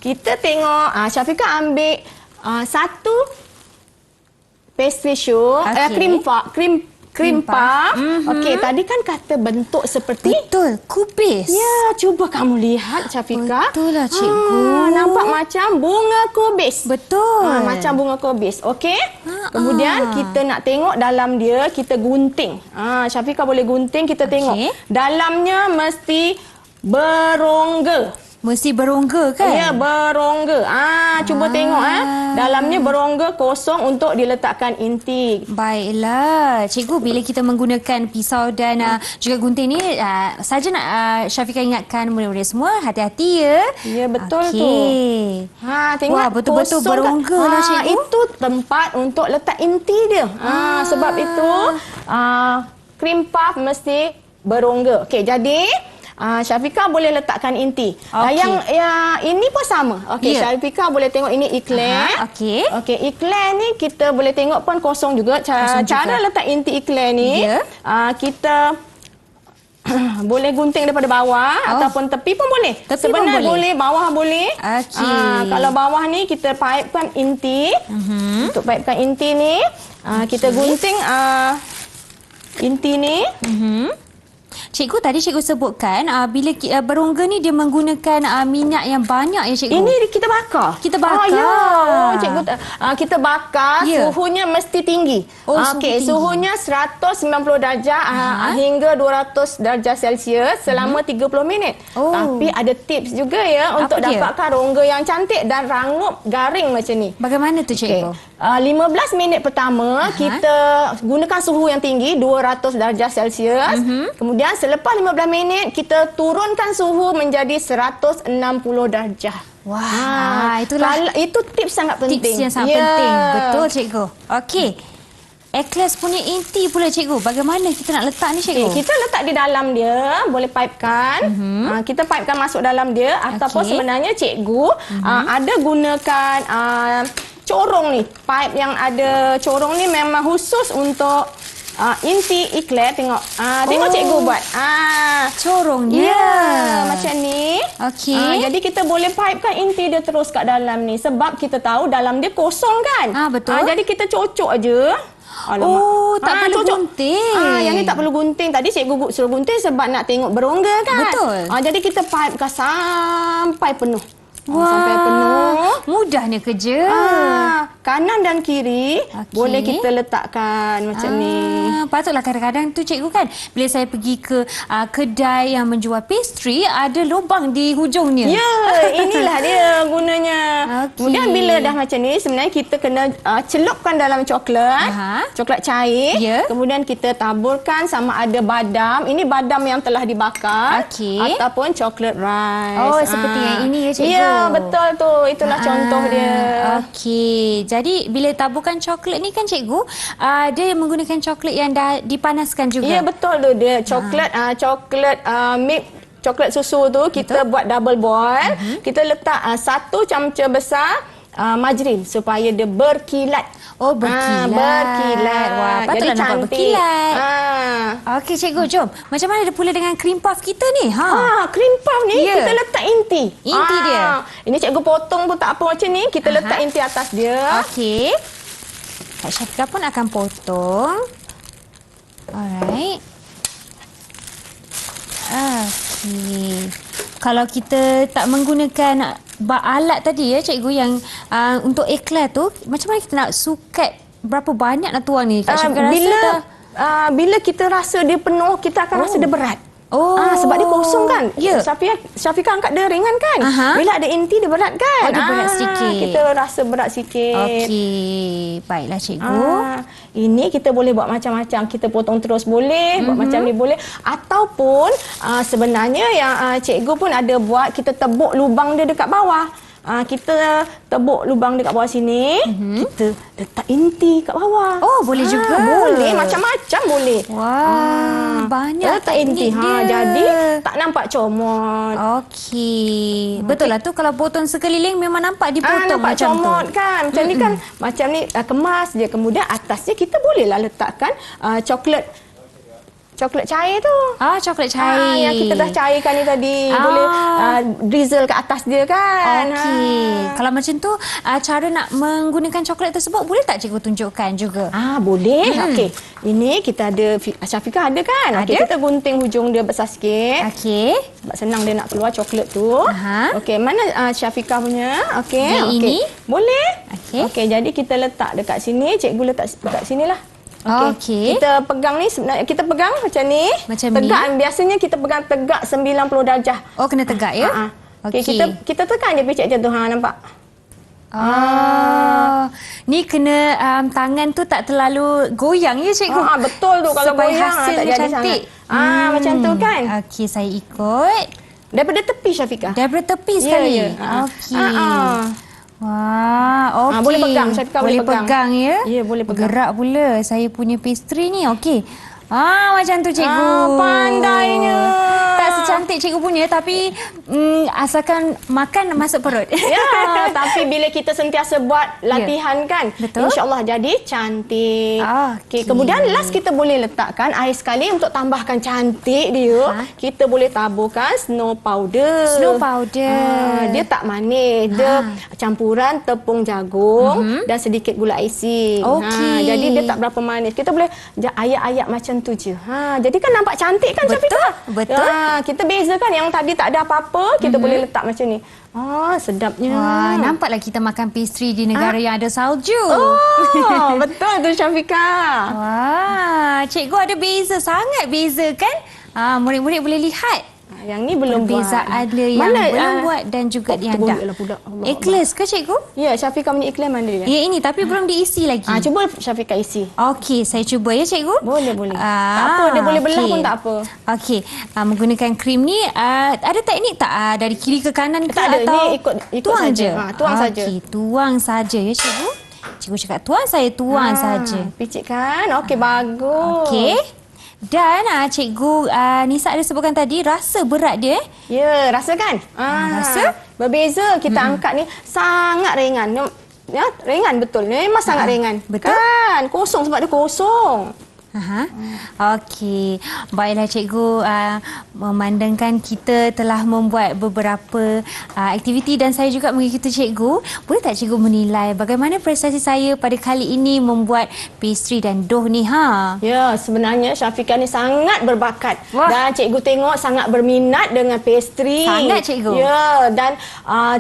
Kita tengok Syafiqah ambil satu pastry show, cream puff. Okey, tadi kan kata bentuk seperti Betul, kubis. ya, cuba kamu lihat Syafiqah. Betul lah, cikgu. Nampak macam bunga kubis. Betul. Macam bunga kubis. Okey. Kemudian kita nak tengok dalam dia, kita gunting. Syafiqah boleh gunting, kita tengok. Dalamnya mesti berongga. Mesti berongga kan? Ya, berongga. Cuba tengok dalamnya berongga kosong untuk diletakkan inti. Baiklah. Cikgu, bila kita menggunakan pisau dan juga gunting ni, saja nak Syafiqah ingatkan murid-murid semua, hati-hati ya. Ya, betul tu. Tengok. Wah, betul-betul kosong berongga tak? lah, cikgu. Itu tempat untuk letak inti dia. Sebab itu cream puff mesti berongga. Okey, jadi Syafiqah boleh letakkan inti. Yang ini pun sama. Okey, Syafiqah boleh tengok ini eclair. Okey. Okey, eclair ni kita boleh tengok pun kosong juga. Cara letak inti eclair ni, kita boleh gunting daripada bawah ataupun tepi pun boleh. Tepi Sebenarnya pun boleh, bawah boleh. Okey. Kalau bawah ni kita paipkan inti. Untuk paipkan inti ni, kita gunting inti ni. Cikgu tadi cikgu sebutkan bila berongga ni dia menggunakan minyak yang banyak ya cikgu. Ini kita bakar. Kita bakar. Ya. Cikgu kita bakar, Ya. suhunya mesti tinggi. Oh, suhu Okey, tinggi. suhunya 190 darjah hingga 200 darjah Celsius selama 30 minit. Oh. Tapi ada tips juga ya untuk Apa dia? dapatkan rongga yang cantik dan rangup garing macam ni. Bagaimana tu cikgu? 15 minit pertama kita gunakan suhu yang tinggi 200 darjah Celsius. Kemudian selepas 15 minit kita turunkan suhu menjadi 160 darjah. Wah, itulah Itu tips sangat penting. tips yang sangat penting. Betul cikgu. Okey. Eclairs punya inti pula cikgu. Bagaimana kita nak letak ni cikgu? Kita letak di dalam dia, boleh pipekan. Kita pipekan masuk dalam dia ataupun sebenarnya cikgu ada gunakan corong ni. Pipe yang ada corong ni memang khusus untuk inti eclair. Tengok. Tengok cikgu buat. Corongnya. Ya, macam ni. Okey. Jadi kita boleh pipekan inti dia terus kat dalam ni sebab kita tahu dalam dia kosong kan. Betul. Jadi kita cocok aje. Oh, tak perlu gunting. Yang ni tak perlu gunting. Tadi cikgu suruh gunting sebab nak tengok berongga kan. Betul. Jadi kita pipekan sampai penuh. Wah, sampai penuh. mudahnya kerja. Kanan dan kiri boleh kita letakkan macam ni. Patutlah kadang-kadang tu cikgu kan, bila saya pergi ke kedai yang menjual pastry, ada lubang di hujungnya. Ya, inilah dia gunanya. Okey. Kemudian bila dah macam ni, sebenarnya kita kena celupkan dalam coklat. Coklat cair. Ya. Kemudian kita taburkan sama ada badam. Ini badam yang telah dibakar. Okey. Ataupun coklat rice. Oh, seperti yang ini ya cikgu. Ya, betul tu. Itulah contoh dia. Okey. Jadi bila taburkan coklat ni kan cikgu, dia menggunakan coklat yang dah dipanaskan juga. Ya, betul tu dia. Coklat milk coklat susu tu kita buat double boil. Kita letak 1 camca besar margarin supaya dia berkilat. Oh, berkilat. Berkilat. Wah, patutlah jadi nampak cantik. berkilat. Okey cikgu, jom. Macam mana dia pula dengan cream puff kita ni? Cream puff ni Ya. kita letak inti. Inti dia. Ini cikgu potong pun tak apa macam ni. Kita letak inti atas dia. Okey. Kak Syafiqah pun akan potong. Alright. Okey. Kalau kita tak menggunakan alat tadi ya cikgu yang untuk eclair tu, macam mana kita nak sukat berapa banyak nak tuang ni? Kak Syafiqah rasa bila kita rasa dia penuh, kita akan rasa dia berat. Sebab dia kosong kan. Ya. Syafiqah angkat dia ringan kan. Bila ada inti dia berat kan. Dia berat sikit. Kita rasa berat sikit. Okey. Baiklah cikgu. Ini kita boleh buat macam-macam. Kita potong terus boleh, buat macam ni boleh. Ataupun sebenarnya yang cikgu pun ada buat, kita tebuk lubang dia dekat bawah. Kita tebuk lubang dekat bawah sini, kita letak inti kat bawah. Oh, boleh juga. Boleh, macam-macam boleh. Wah, banyak letak inti. dia. Jadi tak nampak comot. Okey. Betul lah tu, kalau potong sekeliling memang nampak dipotong nampak macam comot tu. kan. Macam ni kan, macam ni kemas je. Kemudian atasnya kita bolehlah letakkan coklat cair tu. Coklat cair. Yang kita dah cairkan ni tadi. Boleh drizzle kat atas dia kan. Okey. Kalau macam tu, cara nak menggunakan coklat tersebut, boleh tak cikgu tunjukkan juga? Boleh. Okey. Ini kita ada, Syafiqah ada kan? Okey, kita gunting hujung dia besar sikit. Okey. Sebab senang dia nak keluar coklat tu. Okey, mana Syafiqah punya? Okey. Yang ini? Boleh. Okey. Jadi kita letak dekat sini. Cikgu letak dekat sinilah. Okey. Kita pegang ni, sebenarnya kita pegang macam ni. Macam tegak, ni? biasanya kita pegang tegak 90 darjah. Oh, kena tegak ya? Okey, Okey. kita tekan je picit macam tu. Nampak? Ni kena tangan tu tak terlalu goyang ya cikgu? Betul tu. Kalau supaya goyang hasilnya tak jadi cantik. sangat. Macam tu kan? Okey, saya ikut. Daripada tepi, Syafiqah. Daripada tepi sekali? Ya. Okey. Wah, okey. Boleh pegang, Syafiqah boleh pegang ya? Ya, boleh pegang. Bergerak pula saya punya pastry ni. Okey. Macam tu cikgu. Pandainya. Tak secantik cikgu punya, tapi asalkan makan masuk perut. Ya, tapi bila kita sentiasa buat latihan kan, Betul. insya-Allah jadi cantik. Okey. Kemudian last kita boleh letakkan air sekali untuk tambahkan cantik dia. Kita boleh taburkan snow powder. Snow powder. Dia tak manis. Dia campuran tepung jagung dan sedikit gula icing. Okey. Jadi dia tak berapa manis. Kita boleh ayak-ayak macam tu je. Jadi kan nampak cantik kan, Syafiqah? Betul. Kita bezakan yang tadi tak ada apa-apa, kita boleh letak macam ni. Sedapnya. Wah, nampaklah kita makan pastry di negara yang ada salju. Betul tu, Syafiqah. Wah, cikgu ada beza, sangat beza kan? Murid-murid boleh lihat. Yang ni belum perbezaan buat. dia yang belum buat dan juga yang dah. Ikhlas ke cikgu? Ya, Syafiqah punya ikhlas mana dia? Ya, ini tapi belum diisi lagi. Cuba Syafiqah isi. Okey, saya cuba ya cikgu. Boleh. Tak apa, dia boleh belah pun tak apa. Okey, menggunakan krim ni ada teknik tak dari kiri ke kanan ke tak ada, atau ni ikut tuang saja. je? Tuang saja. Okey, tuang saja ya cikgu. Cikgu cakap tuang, saya tuang saja. Picit kan? Okey, bagus. Okey. Dan cikgu Nisa ada sebutkan tadi rasa berat dia. Ya, rasa kan? Rasa? Berbeza. Kita angkat ni sangat ringan. Ya, ringan betul. Memang sangat ringan. Betul? Kan? Kosong sebab dia kosong. Okey. Baiklah cikgu, memandangkan kita telah membuat beberapa aktiviti dan saya juga mengikuti cikgu, boleh tak cikgu menilai bagaimana prestasi saya pada kali ini membuat pastry dan dough ni? Ya, sebenarnya Syafiqah ni sangat berbakat. Dan cikgu tengok sangat berminat dengan pastry. Sangat cikgu. Ya, dan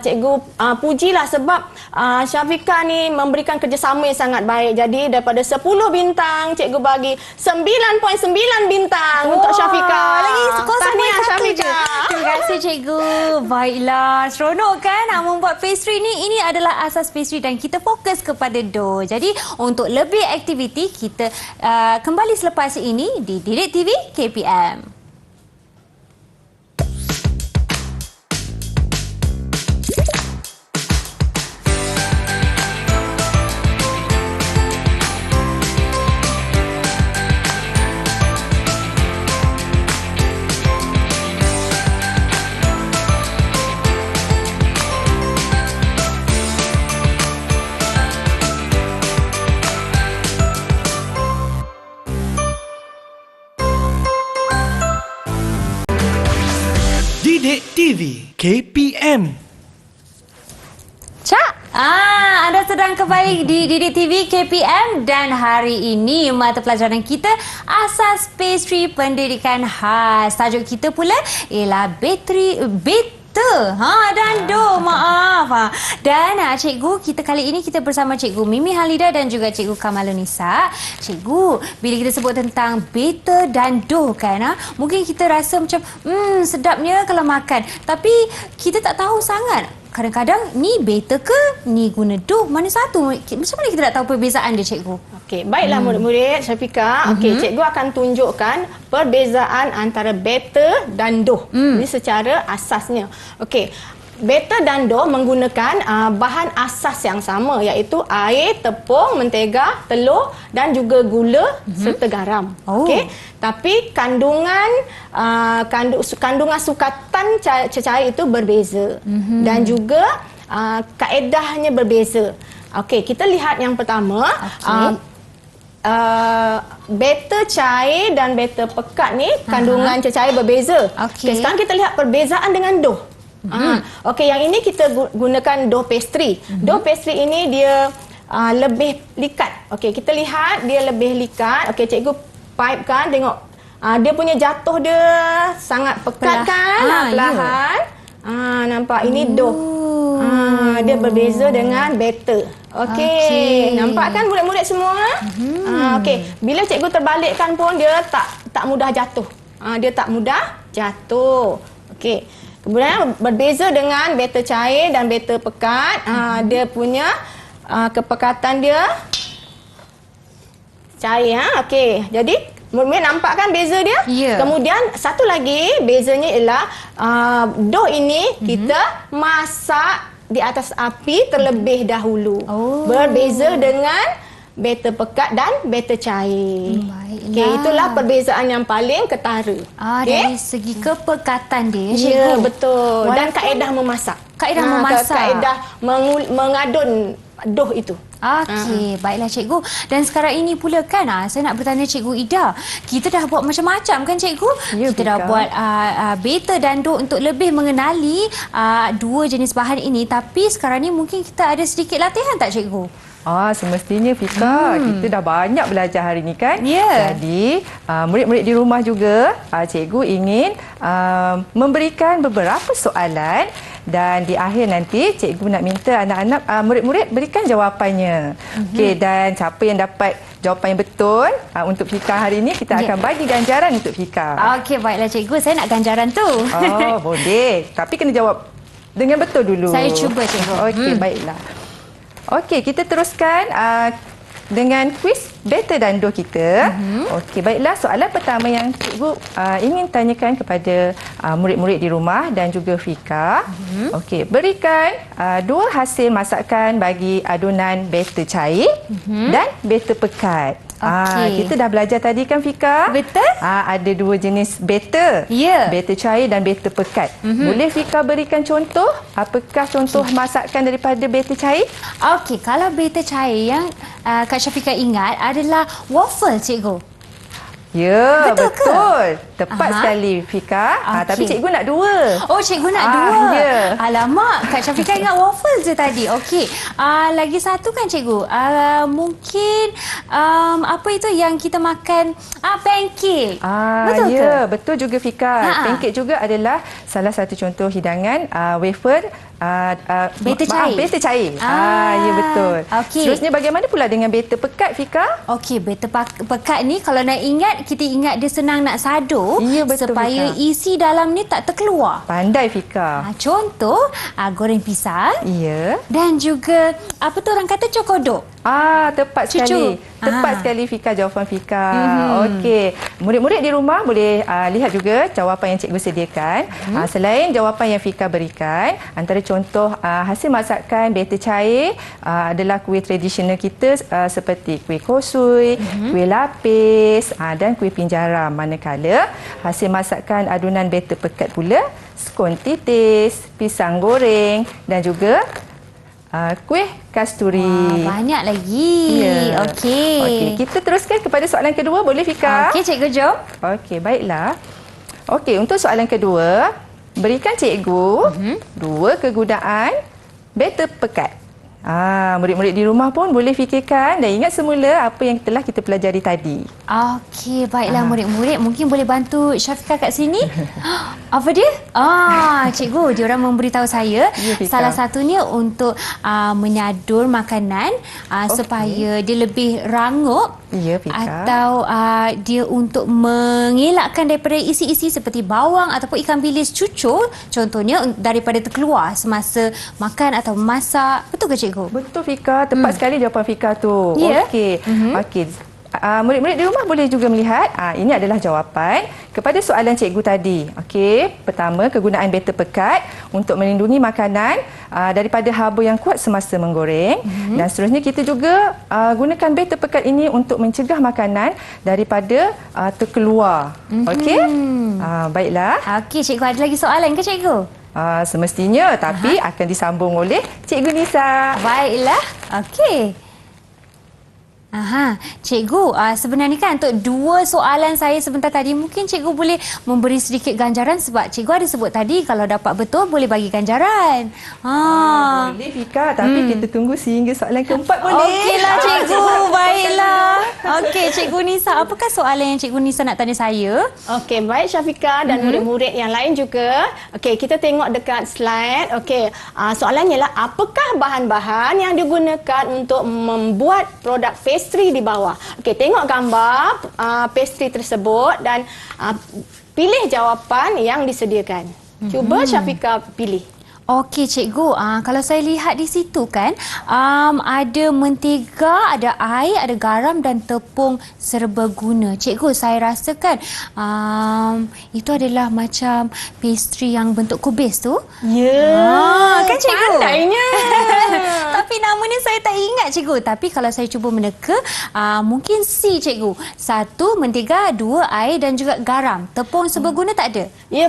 cikgu pujilah sebab Syafiqah ni memberikan kerjasama yang sangat baik. Jadi daripada 10 bintang, cikgu bagi 9.9 bintang untuk Syafiqah. Lagi tahniah Syafiqah. Terima kasih cikgu. Baiklah, seronok kan membuat pastry ni. Ini adalah asas pastry dan kita fokus kepada dough. Jadi untuk lebih aktiviti kita kembali selepas ini di Didik TV KPM. Didik TV KPM. Cak, anda sedang kembali di Didik TV KPM dan hari ini mata pelajaran kita asas pastry pendidikan khas. Tajuk kita pula ialah dan dough, maaf. Dan cikgu, kita kali ini kita bersama cikgu Mimi Halida dan juga cikgu Kamalunisa. Cikgu, bila kita sebut tentang batter dan dough kan, mungkin kita rasa macam sedapnya kalau makan. Tapi kita tak tahu sangat. Kadang-kadang ni batter ke ni guna dough, mana satu? Macam mana kita nak tahu perbezaan dia, cikgu? Okey, baiklah murid-murid Syafiqah. Okey, cikgu akan tunjukkan perbezaan antara batter dan dough. Ini secara asasnya. Okey, batter dan dough menggunakan bahan asas yang sama iaitu air, tepung, mentega, telur dan juga gula serta garam. Okey. Tapi kandungan sukatan cecair itu berbeza dan juga kaedahnya berbeza. Okey, kita lihat yang pertama. Batter cair dan batter pekat ni kandungan cecair berbeza. Okey, sekarang kita lihat perbezaan dengan dough. Okey, yang ini kita gunakan dough pastry. Dough pastry ini dia lebih likat. Okey, kita lihat dia lebih likat. Okey, cikgu pipe kan, tengok. Dia punya jatuh dia sangat pekat kan, perlahan. Nampak ini dough. Dia berbeza dengan batter. Okey, nampak kan murid-murid semua? Okey, bila cikgu terbalikkan pun dia tak mudah jatuh. Dia tak mudah jatuh. Okey. Kemudian berbeza dengan batter cair dan batter pekat. Dia punya kepekatan dia cair. Okey, jadi murid-murid nampak kan beza dia? Ya. Kemudian satu lagi bezanya ialah dough ini kita masak di atas api terlebih dahulu. Berbeza dengan batter pekat dan batter cair. Okey, itulah perbezaan yang paling ketara. Dari segi kepekatan dia, cikgu. Ya, betul. Dan kaedah memasak. Kaedah memasak. Kaedah mengadun dough itu. Okey, baiklah cikgu. Dan sekarang ini pula kan, saya nak bertanya cikgu Ida. Kita dah buat macam-macam kan cikgu? Ya, kita dah buat batter dan dough untuk lebih mengenali dua jenis bahan ini. Tapi sekarang ni mungkin kita ada sedikit latihan tak cikgu? Semestinya Fika, kita dah banyak belajar hari ni kan? Ya. Jadi, murid-murid di rumah juga, cikgu ingin memberikan beberapa soalan dan di akhir nanti cikgu nak minta anak-anak murid-murid berikan jawapannya. Okey, dan siapa yang dapat jawapan yang betul untuk Fika hari ini, kita akan bagi ganjaran untuk Fika. Okey, baiklah cikgu. Saya nak ganjaran tu. Boleh. Tapi kena jawab dengan betul dulu. Saya cuba, cikgu. Okey, baiklah. Okey, kita teruskan dengan kuis beta dan do kita. Okey, baiklah. Soalan pertama yang cikgu ingin tanyakan kepada murid-murid di rumah dan juga Fika. Okey, berikan dua hasil masakan bagi adunan beta cair dan beta pekat. Kita dah belajar tadi kan Fika? Betul. Ada dua jenis beta. Ya. Beta cair dan beta pekat. Boleh Fika berikan contoh? Apakah contoh masakan daripada beta cair? Okey, kalau beta cair yang Kak Syafiqah ingat adalah waffle, cikgu. Ya, Betul ke? betul. Tepat sekali Fika. Tapi cikgu nak dua. Oh, cikgu nak dua. Ya. Alamak, Kak Syafiqah ingat waffle je tadi. Okey. Lagi satu kan cikgu? Mungkin apa itu yang kita makan? Pancake. Betul ke? Ya, betul juga Fika. Pancake juga adalah salah satu contoh hidangan wafer beta cair. Beta cair. Ya, betul. Okey. Seterusnya bagaimana pula dengan beta pekat Fika? Okey, beta pekat ni kalau nak ingat, kita ingat dia senang nak sado Ya, betul, supaya Fika. isi dalam ni tak terkeluar. Pandai Fika. Contoh, goreng pisang Ya. dan juga apa tu orang kata cokodok. Tepat Cucu. sekali. Tepat sekali Fika, jawapan Fika. Okey. Murid-murid di rumah boleh lihat juga jawapan yang cikgu sediakan. Selain jawapan yang Fika berikan, antara contoh hasil masakan beta cair adalah kuih tradisional kita seperti kuih kosui, kuih lapis dan kuih pinjaram. Manakala hasil masakan adunan beta pekat pula skon titis, pisang goreng dan juga kuih kasturi. Banyak lagi. Ya. Okey. Kita teruskan kepada soalan kedua, boleh Fika? Okey, cikgu jom. Okey, baiklah. Okey, untuk soalan kedua, berikan cikgu dua kegunaan beta pekat. Murid-murid di rumah pun boleh fikirkan dan ingat semula apa yang telah kita pelajari tadi. Okey, baiklah murid-murid. Mungkin boleh bantu Syafiqah kat sini. Apa dia? Cikgu, dia orang memberitahu saya Fika. salah satunya untuk menyadur makanan supaya dia lebih rangup. Ya, Fika. Atau dia untuk mengelakkan daripada isi-isi seperti bawang ataupun ikan bilis cucur, contohnya daripada terkeluar semasa makan atau masak. Betul ke cikgu? Betul Fika, tepat sekali jawapan Fika tu. Ya. Okey. Okey. Murid-murid di rumah boleh juga melihat ini adalah jawapan kepada soalan cikgu tadi. Okey, pertama kegunaan beta pekat untuk melindungi makanan daripada haba yang kuat semasa menggoreng dan seterusnya kita juga gunakan beta pekat ini untuk mencegah makanan daripada terkeluar. Okey? Baiklah. Okey, cikgu ada lagi soalan ke cikgu? Semestinya tapi akan disambung oleh Cikgu Nisa. Baiklah. Okey. Cikgu, sebenarnya kan untuk dua soalan saya sebentar tadi, mungkin cikgu boleh memberi sedikit ganjaran sebab cikgu ada sebut tadi kalau dapat betul boleh bagi ganjaran. Boleh Fika, tapi kita tunggu sehingga soalan keempat boleh. Okeylah cikgu, baiklah. Okey, Cikgu Nisa, apakah soalan yang Cikgu Nisa nak tanya saya? Okey, baik Syafiqah dan murid-murid yang lain juga. Okey, kita tengok dekat slide. Okey, soalannya ialah apakah bahan-bahan yang digunakan untuk membuat produk pastry di bawah? Okey, tengok gambar pastry tersebut dan pilih jawapan yang disediakan. Cuba Syafiqah pilih. Okey cikgu, kalau saya lihat di situ kan, ada mentega, ada air, ada garam dan tepung serbaguna. Cikgu, saya rasakan itu adalah macam pastry yang bentuk kubis tu. Ya, kan cikgu? Pandainya. Tapi namanya saya tak ingat cikgu. Tapi kalau saya cuba meneka, mungkin C cikgu. 1 mentega, 2 air dan juga garam. Tepung serbaguna tak ada? Ya,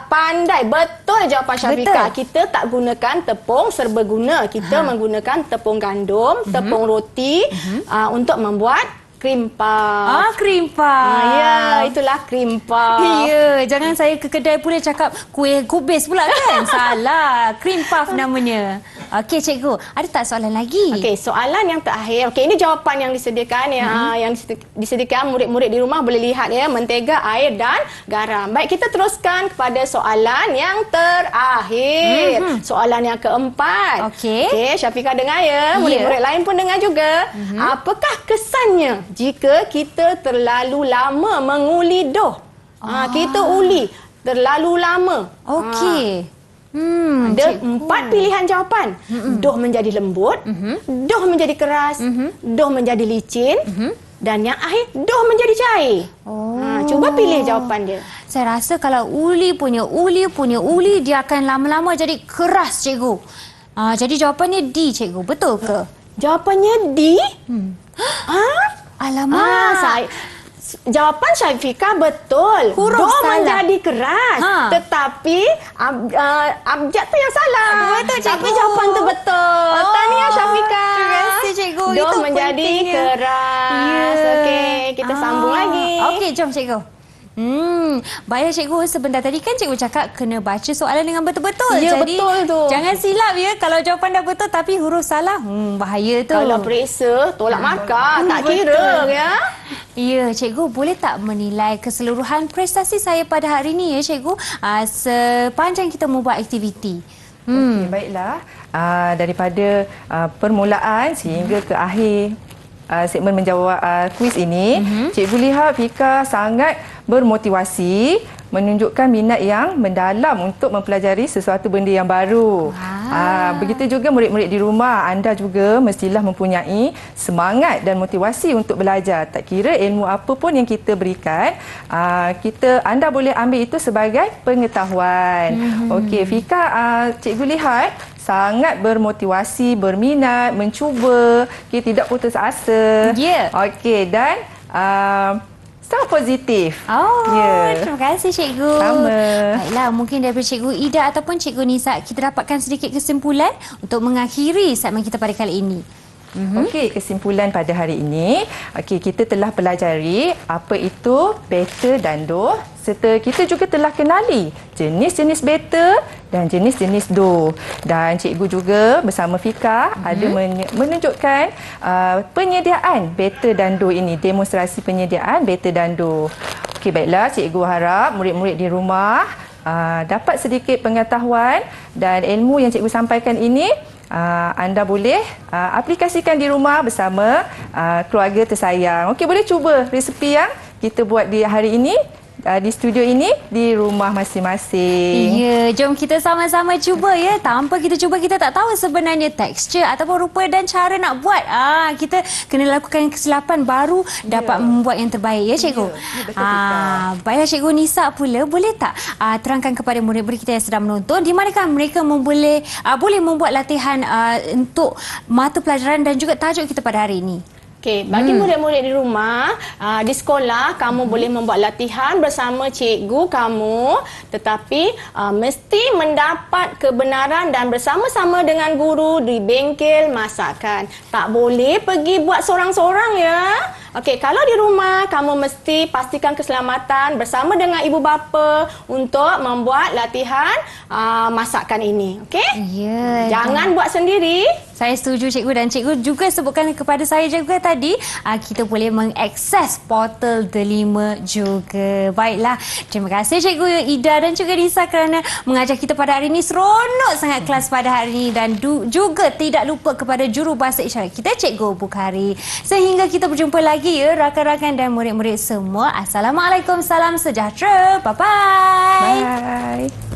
pandai. Betul jawapan Syafiqah. Betul. Kita tak gunakan tepung serbaguna. Kita menggunakan tepung gandum, tepung roti untuk membuat krim puff. Krim puff. Ya, itulah krim puff. Ya, jangan saya ke kedai pula cakap kuih kubis pula kan. Salah. Krim puff namanya. Okey cikgu, ada tak soalan lagi? Okey, soalan yang terakhir. Okey, ini jawapan yang disediakan yang disediakan murid-murid di rumah boleh lihat ya, mentega, air dan garam. Baik, kita teruskan kepada soalan yang terakhir. Soalan yang keempat. Okey, Syafiqah dengar ya, murid-murid lain pun dengar juga. Apakah kesannya jika kita terlalu lama menguli doh? Kita uli terlalu lama. Okey. Ada 4 pilihan jawapan. Doh menjadi lembut, doh menjadi keras, doh menjadi licin, dan yang akhir doh menjadi cair. Cuba pilih jawapan dia. Saya rasa kalau uli punya uli dia akan lama-lama jadi keras cikgu. Jadi jawapannya D cikgu, betul ke? Jawapannya D? Alamak. Jawapan Syafiqah betul. Huruf doh salah. menjadi keras. Tetapi abjad tu yang salah. Betul, cikgu. Tapi jawapan tu betul. Tahniah Syafiqah. Terima kasih cikgu. Doh Itu menjadi pentingnya. keras. Okey, kita sambung lagi. Okey, jom cikgu. Baiklah cikgu, sebentar tadi kan cikgu cakap kena baca soalan dengan betul-betul. Ya, Jadi, betul tu. jangan silap ya. Kalau jawapan dah betul tapi huruf salah, bahaya tu. Kalau periksa, tolak markah. Tak kira ya. Ya, cikgu, boleh tak menilai keseluruhan prestasi saya pada hari ini ya cikgu, sepanjang kita membuat aktiviti? Okey, baiklah. Daripada permulaan sehingga ke akhir segmen menjawab kuis ini, cikgu lihat Fika sangat bermotivasi, menunjukkan minat yang mendalam untuk mempelajari sesuatu benda yang baru. Begitu juga murid-murid di rumah, anda juga mestilah mempunyai semangat dan motivasi untuk belajar. Tak kira ilmu apa pun yang kita berikan, anda boleh ambil itu sebagai pengetahuan. Okey, Fika, cikgu lihat sangat bermotivasi, berminat, mencuba, tidak putus asa. Ya. Okey, dan sangat positif. Terima kasih cikgu. Sama. Baiklah, mungkin daripada cikgu Ida ataupun cikgu Nisa, kita dapatkan sedikit kesimpulan untuk mengakhiri segmen kita pada kali ini. Okey, kesimpulan pada hari ini, kita telah pelajari apa itu beta dan do, serta kita juga telah kenali jenis-jenis beta dan jenis-jenis do. Dan cikgu juga bersama Fika ada menunjukkan penyediaan beta dan do ini, demonstrasi penyediaan beta dan do. Okey, baiklah, cikgu harap murid-murid di rumah dapat sedikit pengetahuan dan ilmu yang cikgu sampaikan ini anda boleh aplikasikan di rumah bersama keluarga tersayang. Okey, boleh cuba resepi yang kita buat di hari ini di studio ini di rumah masing-masing. Ya, jom kita sama-sama cuba ya. Tanpa kita cuba, kita tak tahu sebenarnya tekstur ataupun rupa dan cara nak buat. Kita kena lakukan kesilapan baru dapat membuat yang terbaik ya cikgu. Baiklah cikgu Nisa pula, boleh tak terangkan kepada murid-murid kita yang sedang menonton di manakah mereka boleh membuat latihan untuk mata pelajaran dan juga tajuk kita pada hari ini? Okey, bagi murid-murid di rumah, di sekolah kamu boleh membuat latihan bersama cikgu kamu, tetapi mesti mendapat kebenaran dan bersama-sama dengan guru di bengkel masakan. Tak boleh pergi buat sorang-sorang ya. Okey, kalau di rumah kamu mesti pastikan keselamatan bersama dengan ibu bapa untuk membuat latihan masakan ini. Okey? Ya. Jangan buat sendiri. Saya setuju cikgu, dan cikgu juga sebutkan kepada saya juga tadi kita boleh mengakses portal Delima juga. Baiklah, terima kasih cikgu Ida dan juga Nisa kerana mengajar kita pada hari ini. Seronok sangat kelas pada hari ini, dan juga tidak lupa kepada jurubahasa isyarat kita Cikgu Bukhari. Sehingga kita berjumpa lagi ya rakan-rakan dan murid-murid semua. Assalamualaikum, salam sejahtera. Bye-bye. Bye.